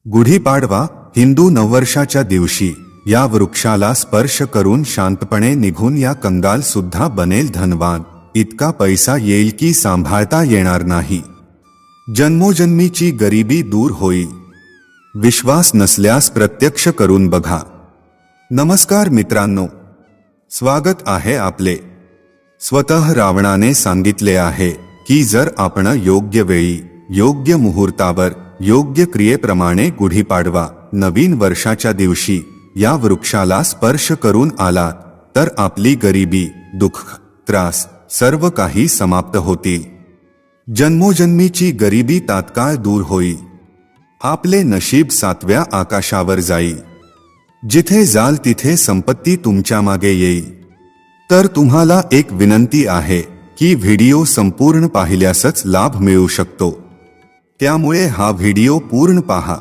गुढीपाडवा हिंदू नववर्षाच्या दिवशी या वृक्षाला स्पर्श करून शांतपणे निघून या कंगाल सुद्धा बनेल धनवान, इतका पैसा येईल की सांभाळता येणार नाही. जन्मोजन्मीची गरिबी दूर होईल. विश्वास नसल्यास प्रत्यक्ष करून बघा. नमस्कार मित्रांनो, स्वागत आहे आपले. स्वतः रावणाने सांगितले आहे की जर आपण योग्य वेळी, योग्य मुहूर्तावर, योग्य क्रियेप्रमाणे गुढीपाडवा नवीन वर्षाच्या दिवशी या वृक्षाला स्पर्श करून आलात तर आपली गरिबी, दुःख, त्रास सर्व काही समाप्त होतील. जन्मोजन्मीची गरिबी तात्काळ दूर होईल. आपले नशीब 7व्या आकाशावर जाईल. जिथे जाल तिथे संपत्ती तुमच्या मागे येईल. तर तुम्हाला एक विनंती आहे की व्हिडिओ संपूर्ण पाहिल्यासच लाभ मिळू शकतो. त्यामुळे हा व्हिडिओ पूर्ण पहा.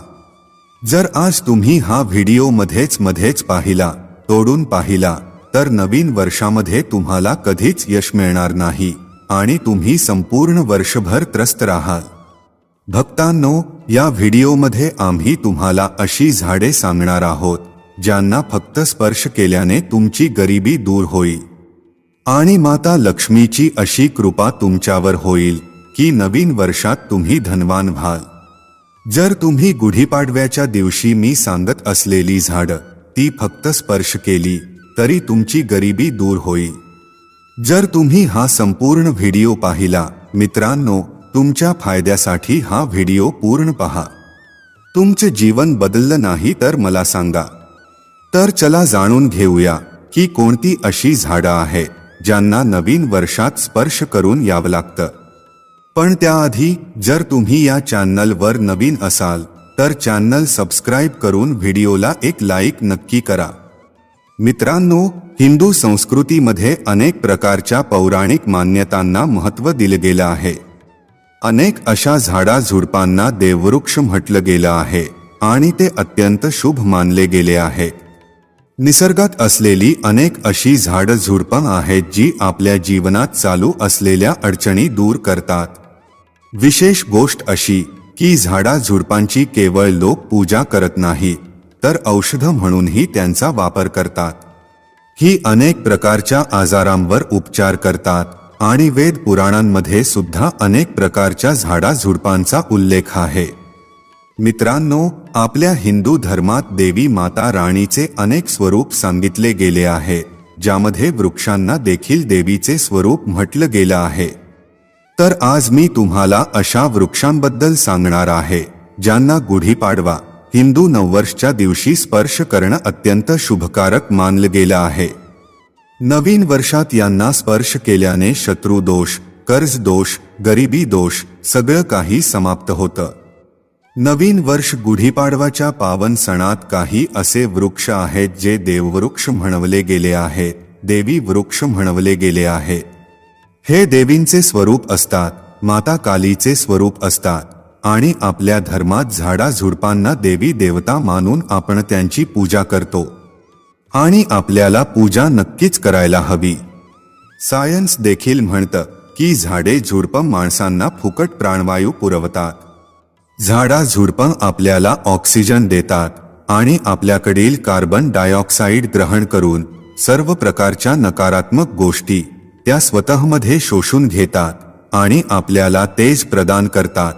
जर आज तुम्ही हा व्हिडिओ मध्येच पाहिला, तोडून पाहिला, तर नवीन वर्षामध्ये तुम्हाला कधीच यश मिळणार नाही आणि तुम्ही संपूर्ण वर्षभर त्रस्त राहाल. भक्तांनो, या व्हिडिओमध्ये आम्ही तुम्हाला अशी झाडे सांगणार आहोत ज्यांना फक्त स्पर्श केल्याने तुमची गरिबी दूर होईल आणि माता लक्ष्मीची अशी कृपा तुमच्यावर होईल की नवीन वर्षात तुम्ही धनवान व्हाल. जर तुम्ही गुढीपाडव्याच्या दिवशी मी सांगत असलेली झाडं ती फक्त स्पर्श केली तरी तुमची गरिबी दूर होईल. जर तुम्ही हा संपूर्ण व्हिडिओ पाहिला, मित्रांनो, तुमच्या फायद्यासाठी हा व्हिडिओ पूर्ण पहा. तुमचे जीवन बदललं नाही तर मला सांगा. तर चला जाणून घेऊया की कोणती अशी झाडं आहेत ज्यांना नवीन वर्षात स्पर्श करून यावं लागतं. पण त्याआधी जर तुम्ही या चॅनलवर नवीन असाल तर चॅनल सबस्क्राईब करून व्हिडिओला एक लाईक नक्की करा. मित्रांनो, हिंदू संस्कृतीमध्ये अनेक प्रकारच्या पौराणिक मान्यतांना महत्त्व दिले गेलं आहे. अनेक अशा झाडाझुडपांना देववृक्ष म्हटलं गेलं आहे आणि ते अत्यंत शुभ मानले गेले आहेत. निसर्गात असलेली अनेक अशी झाडझुडपं आहेत जी आपल्या जीवनात चालू असलेल्या अडचणी दूर करतात. विशेष गोष्ट अशी की झाडाझुडपांची केवळ लोक पूजा करत नाहीत तर औषध म्हणूनही त्यांचा वापर करतात. ही अनेक प्रकारच्या आजारांवर उपचार करतात आणि वेद पुराणांमध्ये सुद्धा अनेक प्रकारच्या झाडाझुडपांचा उल्लेख आहे. मित्रांनो, आपल्या हिंदू धर्मात देवी माता राणीचे अनेक स्वरूप सांगितले गेले आहे, ज्यामध्ये वृक्षांना देखील देवीचे स्वरूप म्हटलं गेलं आहे. तर आज मी तुम्हाला अशा वृक्षांबद्दल सांगणार आहे ज्यांना गुढीपाडवा हिंदू नववर्षच्या दिवशी स्पर्श करणं अत्यंत शुभकारक मानलं गेलं आहे. नवीन वर्षात यांना स्पर्श केल्याने शत्रुदोष, कर्ज दोष, गरिबी दोष सगळं काही समाप्त होतं. नवीन वर्ष गुढीपाडवाच्या पावन सणात काही असे वृक्ष आहेत जे देववृक्ष म्हणवले गेले आहेत, देवी वृक्ष म्हणवले गेले आहेत. हे देवींचे स्वरूप असतात, माता कालीचे स्वरूप असतात आणि आपल्या धर्मात झाडाझुडपांना देवी देवता मानून आपण त्यांची पूजा करतो आणि आपल्याला पूजा नक्कीच करायला हवी. सायन्स देखील म्हणतं की झाडे झुडपं माणसांना फुकट प्राणवायू पुरवतात. झाडाझुडपं आपल्याला ऑक्सिजन देतात आणि आपल्याकडील कार्बन डायऑक्साईड ग्रहण करून सर्व प्रकारच्या नकारात्मक गोष्टी त्या स्वतःमध्ये शोषून घेतात आणि आपल्याला तेज प्रदान करतात.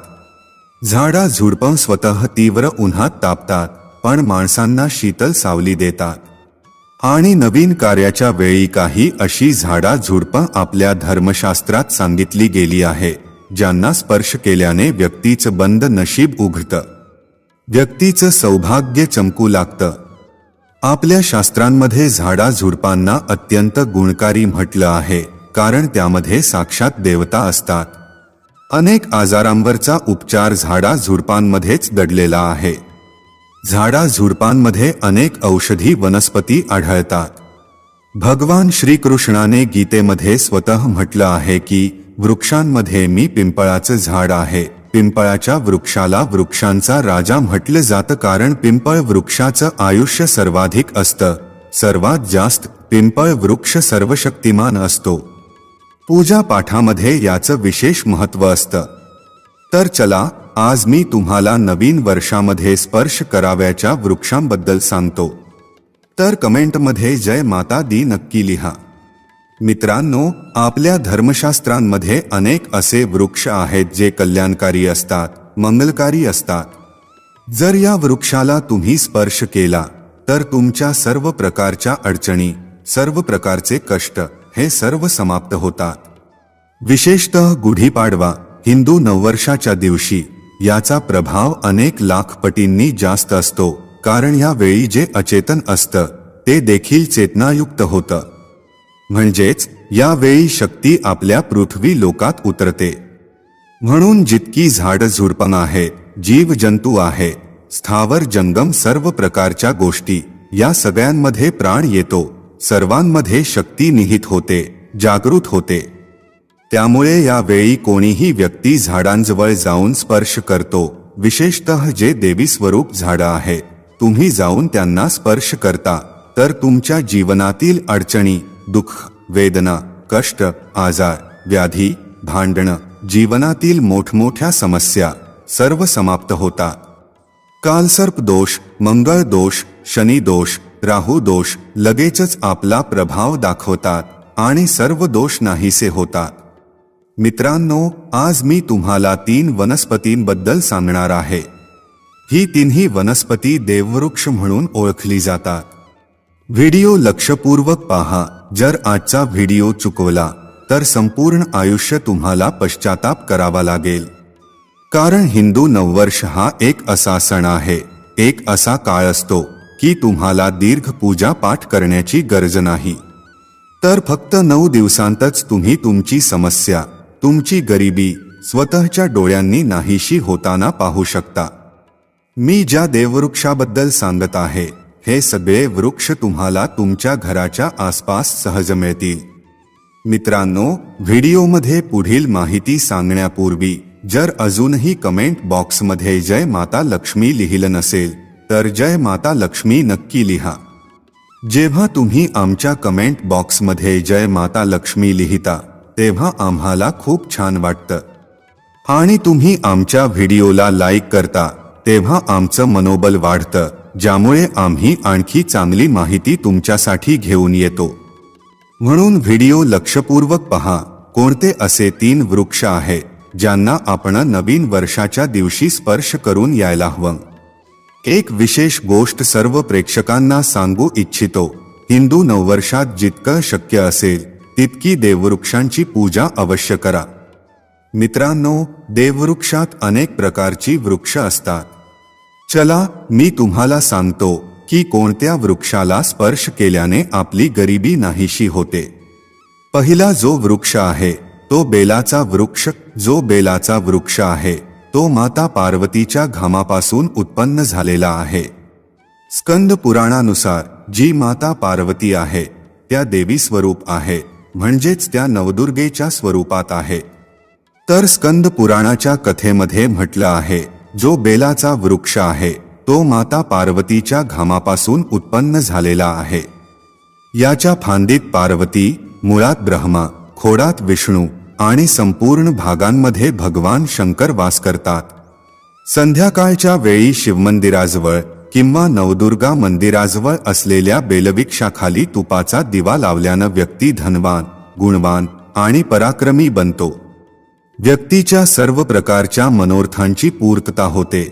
झाडाझुडपं स्वतः तीव्र उन्हात तापतात पण माणसांना शीतल सावली देतात. आणि नवीन कार्याच्या वेळी काही अशी झाडाझुडपं आपल्या धर्मशास्त्रात सांगितली गेली आहे ज्यांना स्पर्श केल्याने व्यक्तीचं बंद नशीब उघडतं, व्यक्तीचं सौभाग्य चमकू लागतं. आपल्या शास्त्रांमध्ये झाडाझुडपांना अत्यंत गुणकारी म्हटलं आहे कारण त्यामध्ये साक्षात देवता असतात. अनेक आजारांवरचा उपचार झाडाझुडपांमध्येच दडलेला आहे. झाडाझुडपांमध्ये अनेक औषधी वनस्पती आढळतात. भगवान श्रीकृष्णाने गीतेमध्ये स्वतः म्हटलं आहे की वृक्षांमध्ये मी पिंपळाचं झाड आहे. पिंपळाच्या वृक्षाला वृक्षांचा राजा म्हटलं जातं कारण पिंपळ वृक्षाचं आयुष्य सर्वाधिक असतं. सर्वात जास्त पिंपळ वृक्ष सर्वशक्तिमान असतो. पूजा पाठामध्ये याचं विशेष महत्त्व असतं. तर चला आज मी तुम्हाला नवीन वर्षामध्ये स्पर्श कराव्याच्या वृक्षांबद्दल सांगतो. तर कमेंटमध्ये जय माता दी नक्की लिहा. मित्रांनो, आपल्या धर्मशास्त्रांमध्ये अनेक असे वृक्ष आहेत जे कल्याणकारी असतात, मंगलकारी असतात. जर या वृक्षाला तुम्ही स्पर्श केला तर तुमच्या सर्व प्रकारच्या अडचणी, सर्व प्रकारचे कष्ट हे सर्व समाप्त होतात. विशेषतः गुढीपाडवा, हिंदू नववर्षाच्या दिवशी याचा प्रभाव अनेक लाख पटींनी जास्त असतो, कारण या वेळी जे अचेतन असतं ते देखील चेतनायुक्त होतं. म्हणजेच यावेळी शक्ती आपल्या पृथ्वी लोकात उतरते. म्हणून जितकी झाडं झुडपं आहेत, जीव जंतू आहे, स्थावर जंगम, सर्व प्रकारच्या गोष्टी, या सगळ्यांमध्ये प्राण येतो, सर्वांमध्ये शक्ती निहित होते, जागृत होते. त्यामुळे यावेळी कोणीही व्यक्ती झाडांजवळ जाऊन स्पर्श करतो. विशेषतः जे देवी स्वरूप झाडं आहेत, तुम्ही जाऊन त्यांना स्पर्श करता तर तुमच्या जीवनातील अडचणी, दुःख, वेदना, कष्ट, आजार, व्याधी, भांडणं, जीवनातील मोठमोठ्या समस्या सर्व समाप्त होतात. कालसर्प दोष, मंगळ दोष, शनी दोष, राहू दोष लगेचच आपला प्रभाव दाखवतात आणि सर्व दोष नाहीसे होतात. मित्रांनो, आज मी तुम्हाला 3 वनस्पतींबद्दल सांगणार आहे. ही तिन्ही वनस्पती देववृक्ष म्हणून ओळखली जातात. व्हिडिओ लक्षपूर्वक पहा. जर आजचा व्हिडिओ चुकवला तर संपूर्ण आयुष्य तुम्हाला पश्चाताप करावा लागेल. कारण हिंदू नववर्ष हा एक असा सण आहे, एक असा काळ असतो की तुम्हाला दीर्घ पूजा पाठ करण्याची गरज नाही, तर फक्त 9 दिवसांतच तुम्ही तुमची समस्या, तुमची गरिबी स्वतःच्या डोळ्यांनी नाहीशी होताना पाहू शकता. मी ज्या देववृक्षाबद्दल सांगत आहे, हे सगळे वृक्ष तुम्हाला तुमच्या घराच्या आसपास सहज मिळतील. मित्रांनो, व्हिडिओमध्ये पुढील माहिती सांगण्यापूर्वी जर अजूनही कमेंट बॉक्समध्ये जय माता लक्ष्मी लिहिलं नसेल तर जय माता लक्ष्मी नक्की लिहा. जेव्हा तुम्ही आमच्या कमेंट बॉक्समध्ये जय माता लक्ष्मी लिहिता तेव्हा आम्हाला खूप छान वाटतं आणि तुम्ही आमच्या व्हिडिओला लाईक करता तेव्हा आमचं मनोबल वाढतं, ज्यामुळे आम्ही आणखी चांगली माहिती तुमच्यासाठी घेऊन येतो. म्हणून व्हिडिओ लक्षपूर्वक पहा. कोणते असे 3 वृक्ष आहेत ज्यांना आपण नवीन वर्षाच्या दिवशी स्पर्श करून यायला हवं? एक विशेष गोष्ट सर्व प्रेक्षकांना सांगू इच्छितो. हिंदू नववर्षात जितकं शक्य असेल तितकी देववृक्षांची पूजा अवश्य करा. मित्रांनो, देववृक्षात अनेक प्रकारची वृक्ष असतात. चला मी तुम्हाला सांगतो की कोणत्या वृक्षाला स्पर्श केल्याने आपली गरिबी नाहीशी होते. पहिला जो वृक्ष आहे तो बेलाचा वृक्ष. जो बेलाचा वृक्ष आहे तो माता पार्वतीच्या घामापासून उत्पन्न झालेला आहे. स्कंद पुराणानुसार जी माता पार्वती आहे त्या देवी स्वरूप आहे, म्हणजेच त्या नवदुर्गेच्या स्वरूपात आहे. तर स्कंद पुराणाच्या कथेमध्ये म्हटलं आहे, जो बेलाचा वृक्ष आहे तो माता पार्वतीच्या घामापासून उत्पन्न झालेला आहे. याच्या फांदीत पार्वती, मुळात ब्रह्मा, खोडात विष्णू आणि संपूर्ण भागांमध्ये भगवान शंकर वास करतात. संध्याकाळच्या वेळी शिवमंदिराजवळ किंवा नवदुर्गा मंदिराजवळ असलेल्या बेलवृक्षाखाली तुपाचा दिवा लावल्यानं व्यक्ती धनवान, गुणवान आणि पराक्रमी बनतो. व्यक्तीच्या सर्व प्रकारच्या मनोरथांची पूर्तता होते.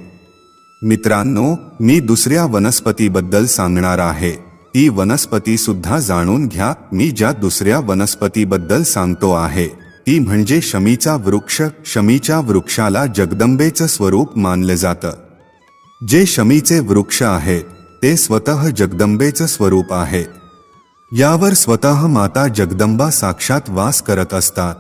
मित्रांनो, मी दुसऱ्या वनस्पतीबद्दल सांगणार आहे. ती वनस्पती सुद्धा जाणून घ्या. मी ज्या दुसऱ्या वनस्पतीबद्दल सांगतो आहे ती म्हणजे शमीचा वृक्ष. शमीच्या वृक्षाला जगदंबेचं स्वरूप मानलं जातं. जे शमीचे वृक्ष आहेत ते स्वतः जगदंबेचं स्वरूप आहे. यावर स्वतः माता जगदंबा साक्षात वास करत असतात.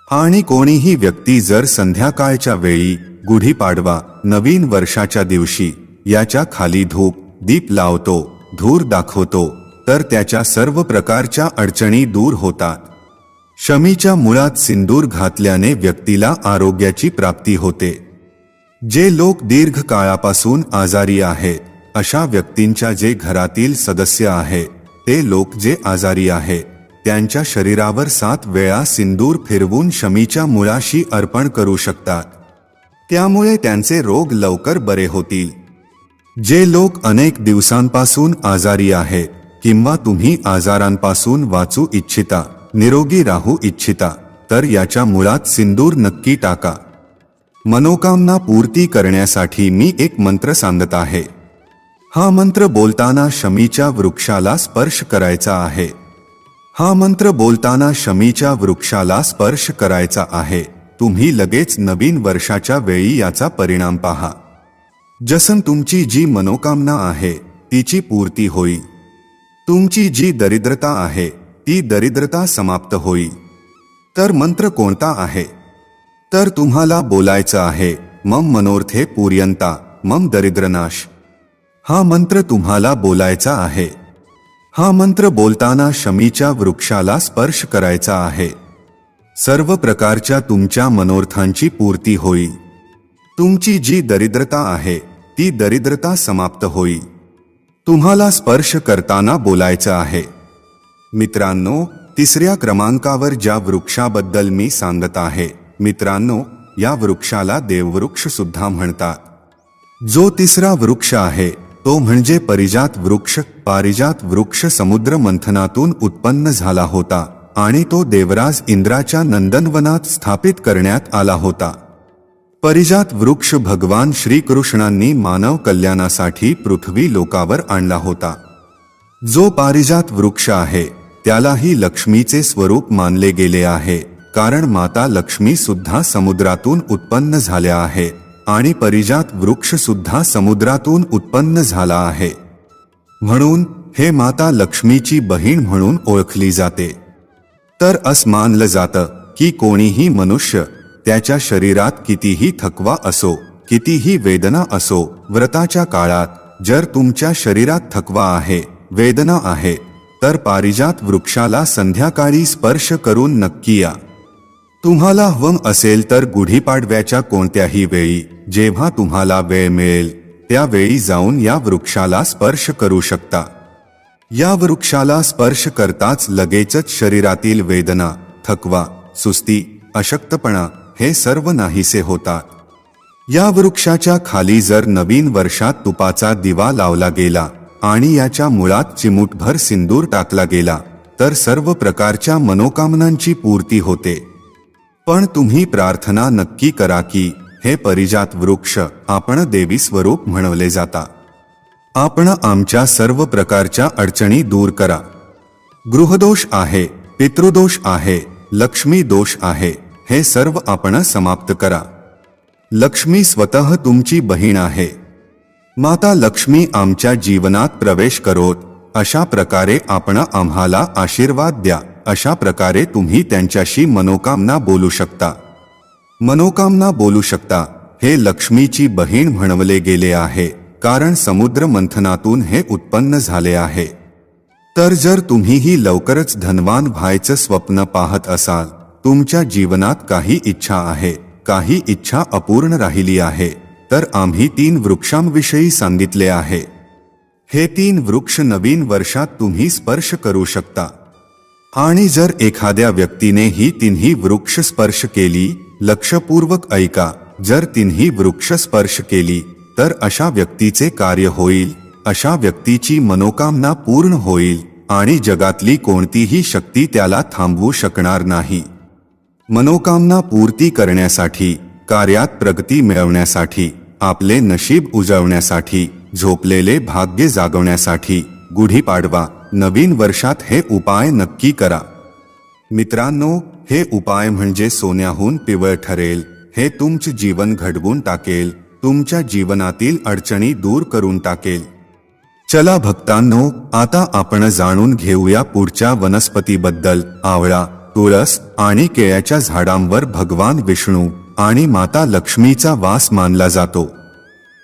आणि कोणीही व्यक्ती जर संध्याकाळच्या वेळी, गुढीपाडवा, नवीन वर्षाच्या दिवशी याच्या खाली धूप, दीप लावतो, धूर दाखवतो तर त्याच्या सर्व प्रकारच्या अडचणी दूर होतात. शमीच्या मुळात सिंदूर घातल्याने व्यक्तीला आरोग्याची प्राप्ती होते. जे लोक दीर्घ काळापासून आजारी आहेत अशा व्यक्तींच्या जे घरातील सदस्य आहेत ते लोक जे आजारी आहेत त्यांच्या शरीरावर 7 वेळा सिंदूर फिरवून शमीच्या मुळाशी अर्पण करू शकतात. त्यामुळे त्यांचे रोग लवकर बरे होतील. जे लोक अनेक दिवसांपासून आजारी आहेत किंवा तुम्ही आजारांपासून वाचू इच्छिता, निरोगी राहू इच्छिता, तर याच्या मुळात सिंदूर नक्की टाका. मनोकामना पूर्ती करण्यासाठी मी एक मंत्र सांगत आहे. हा मंत्र बोलताना शमीच्या वृक्षाला स्पर्श करायचा आहे. हा मंत्र बोलताना शमीच्या वृक्षाला स्पर्श करायचा आहे. तुम्ही लगेच नवीन वर्षाच्या वेळी याचा परिणाम पहा. जसं तुमची जी मनोकामना आहे तिची पूर्ती होईल. तुमची जी दरिद्रता आहे ती दरिद्रता समाप्त होईल. तर मंत्र कोणता आहे? तर तुम्हाला बोलायचं आहे, मम मनोर्थे पूर्यंता मम दरिद्रनाश. हा मंत्र तुम्हाला बोलायचा आहे. हा मंत्र बोलताना शमीच्या वृक्षाला स्पर्श करायचा आहे. सर्व प्रकारच्या तुमच्या मनोर्थांची पूर्ती होईल. तुमची जी दरिद्रता आहे ती दरिद्रता समाप्त होईल. तुम्हाला स्पर्श करताना बोलायचं आहे. मित्रांनो, 3ऱ्या क्रमांकावर ज्या वृक्षाबद्दल मी सांगत आहे, मित्रांनो, या वृक्षाला देववृक्ष सुद्धा म्हणतात. जो 3रा वृक्ष आहे तो म्हणजे पारिजात वृक्ष. पारिजात वृक्ष समुद्र मंथनातून उत्पन्न झाला होता आणि तो देवराज इंद्राच्या नंदनवनात स्थापित करण्यात आला होता. पारिजात वृक्ष भगवान श्रीकृष्णांनी मानव कल्याणासाठी पृथ्वी लोकावर आणला होता. जो पारिजात वृक्ष आहे त्यालाही लक्ष्मीचे स्वरूप मानले गेले आहे, कारण माता लक्ष्मी सुद्धा समुद्रातून उत्पन्न झाल्या आहे आणि पारिजात वृक्ष सुद्धा समुद्रातून उत्पन्न झाला आहे. म्हणून हे माता लक्ष्मीची बहीण म्हणून ओळखली जाते. तर असं मानलं जातं की कोणीही मनुष्य त्याच्या शरीरात कितीही थकवा असो, कितीही वेदना असो, व्रताच्या काळात जर तुमच्या शरीरात थकवा आहे, वेदना आहे, तर पारिजात वृक्षाला संध्याकाळी स्पर्श करून नक्की या. तुम्हाला हवं असेल तर गुढीपाडव्याच्या कोणत्याही वेळी, जेव्हा तुम्हाला वेळ मिळेल त्यावेळी जाऊन या वृक्षाला स्पर्श करू शकता. या वृक्षाला स्पर्श करताच लगेचच शरीरातील वेदना, थकवा, सुस्ती, अशक्तपणा हे सर्व नाहीसे होतात. या वृक्षाच्या खाली जर नवीन वर्षात तुपाचा दिवा लावला गेला आणि याच्या मुळात चिमूटभर सिंदूर टाकला गेला तर सर्व प्रकारच्या मनोकामनांची पूर्ती होते. पण तुम्ही प्रार्थना नक्की करा की हे पारिजात वृक्ष, आपण देवी स्वरूप म्हणवले जाता. आपण आमच्या सर्व प्रकारच्या अडचणी दूर करा. गृहदोष आहे, पितृदोष आहे, लक्ष्मी दोष आहे, हे सर्व आपण समाप्त करा. लक्ष्मी स्वतः तुमची बहीण आहे. माता लक्ष्मी आमच्या जीवनात प्रवेश करोत. अशा प्रकारे आपण आम्हाला आशीर्वाद द्या. अशा प्रकारे तुम्ही त्यांच्याशी मनोकामना बोलू शकता. मनोकामना बोलू शकता. हे लक्ष्मीची बहीण म्हणवले गेले आहे, कारण समुद्र मंथनातून हे उत्पन्न झाले आहे. तर जर तुम्हीही लवकरच धनवान व्हायचं स्वप्न पाहत असाल, तुमच्या जीवनात काही इच्छा आहे, काही इच्छा अपूर्ण राहिली आहे, तर आम्ही 3 वृक्षांविषयी सांगितले आहे. हे 3 वृक्ष नवीन वर्षात तुम्ही स्पर्श करू शकता. आणि जर एखाद्या व्यक्तीने ही 3ही वृक्ष स्पर्श केली, लक्षपूर्वक ऐका, जर 3ही वृक्ष स्पर्श केली तर अशा व्यक्तीचे कार्य होईल, अशा व्यक्तीची मनोकामना पूर्ण होईल आणि जगातली कोणतीही शक्ती त्याला थांबवू शकणार नाही. मनोकामना पूर्ती करण्यासाठी, कार्यात प्रगती मिळवण्यासाठी, आपले नशीब उजवण्यासाठी, झोपलेले भाग्य जागवण्यासाठी गुढीपाडवा, नवीन वर्षात हे उपाय नक्की करा. मित्रांनो, हे उपाय म्हणजे सोन्याहून पिवळ ठरेल. हे तुमचे जीवन घडवून टाकेल, तुमच्या जीवनातील अडचणी दूर करून टाकेल. चला भक्तांनो, आता आपण जाणून घेऊया पुढच्या वनस्पतीबद्दल. आवळा, तुळस आणि केळ्याच्या झाडांवर भगवान विष्णू आणि माता लक्ष्मीचा वास मानला जातो.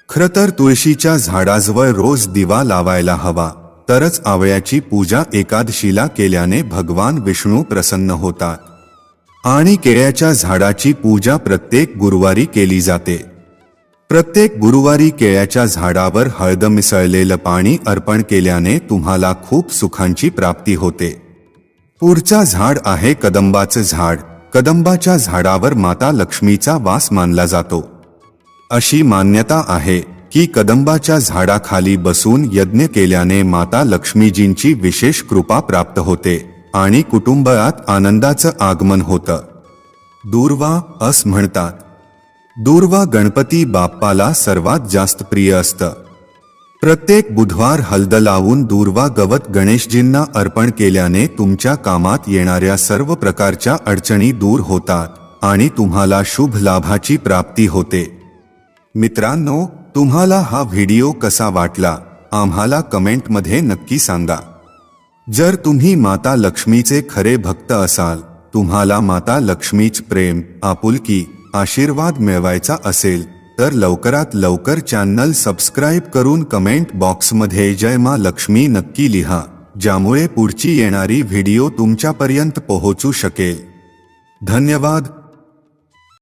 खरं तर तुळशीच्या झाडाजवळ रोज दिवा लावायला हवा, तरच आवळ्याची पूजा एकादशीला केल्याने भगवान विष्णू प्रसन्न होतात. आणि केळ्याच्या झाडाची पूजा प्रत्येक गुरुवारी केली जाते. प्रत्येक गुरुवारी केळ्याच्या झाडावर हळद मिसळलेलं पाणी अर्पण केल्याने तुम्हाला खूप सुखांची प्राप्ती होते. पुढचा झाड आहे कदंबाचं झाड. कदंबाच्या झाडावर माता लक्ष्मीचा वास मानला जातो. अशी मान्यता आहे की कदंबाच्या झाडाखाली बसून यज्ञ केल्याने माता लक्ष्मीजींची विशेष कृपा प्राप्त होते आणि कुटुंबात आनंदाचं आगमन होतं. दूर्वा असं म्हणतात. दूर्वा गणपती बाप्पाला सर्वात जास्त प्रिय असतं. प्रत्येक बुधवार हळद लावून दूर्वा गवत गणेशजींना अर्पण केल्याने तुमच्या कामात येणाऱ्या सर्व प्रकारच्या अडचणी दूर होतात आणि तुम्हाला शुभ लाभाची प्राप्ती होते. मित्रांनो, तुम्हाला हा व्हिडिओ कसा वाटला आम्हाला कमेंटमध्ये नक्की सांगा. जर तुम्ही माता लक्ष्मीचे खरे भक्त असाल, तुम्हाला माता लक्ष्मीच प्रेम, आपुलकी, आशीर्वाद मिळवायचा असेल तर लवकरात लवकर चॅनल सबस्क्राईब करून कमेंट बॉक्समध्ये जय मा लक्ष्मी नक्की लिहा, ज्यामुळे पुढची येणारी व्हिडिओ तुमच्यापर्यंत पोहोचू शकेल. धन्यवाद.